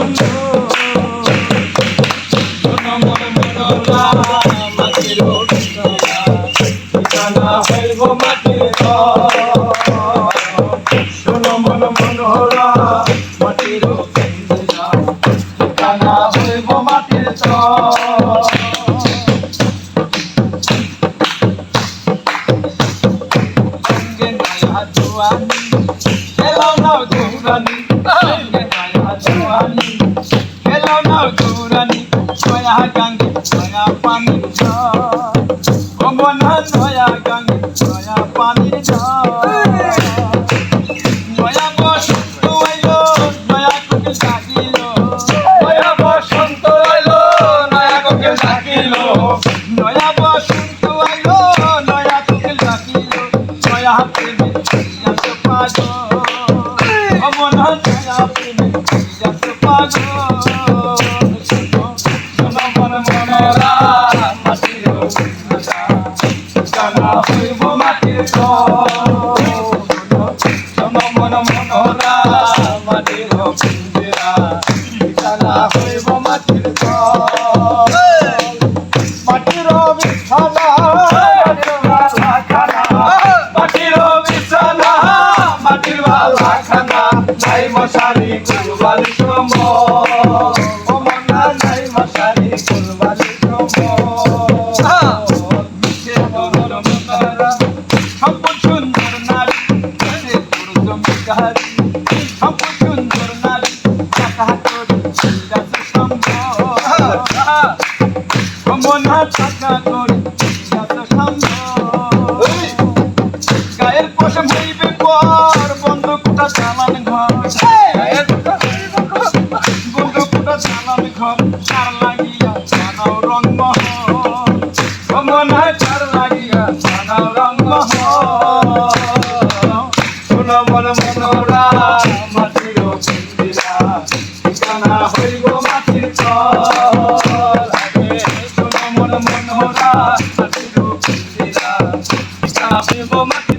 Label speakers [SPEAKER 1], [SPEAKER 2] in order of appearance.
[SPEAKER 1] বন্ধু শোনো মন মনোরা মাটির ঠিকানা হইব মাটির শোনো মন মনোরা মাটির ঠিকানা হইব মাটির Hello now, Durani. Hello now, Durani. Soya gangi, soya pani jo. Omona soya gangi, soya pani jo. Soya bosonto ailo, soya kokel sakilo. Soya bosonto ailo, soya kokel sakilo. Soya bosonto ailo, soya kokel sakilo. Soya happy me, soya pago. Omona soya happy me, soya pago. Sono mona monora, matiro, kana huibo matiro. Sono mona monora, matiro, kana huibo matiro. Matiro bichana, matiro khana, matiro bichana, matiro khana. Nai mashari kulbali shomo, omona nai mashari kulbali shomo. Mishe donor monara, hampo sundar nari, kare purjom kahari. Hampo sundar nari, kaka kori jas sambo. Omona kaka kori jas sambo. গায়ের পশম হইবে পর বন্দুকটা চালান ঘর বন্দুকটা চালান ঘর চার লাগিয়া জানাও রংমহল মনে চার লাগিয়া জানাও রংমহল শোনো মন মনোরা মাটির পিঞ্জিরা ঠিকানা হইব মাটির তল শোনো মন মনোরা মাটির পিঞ্জিরা ঠিকানা হইব মাটির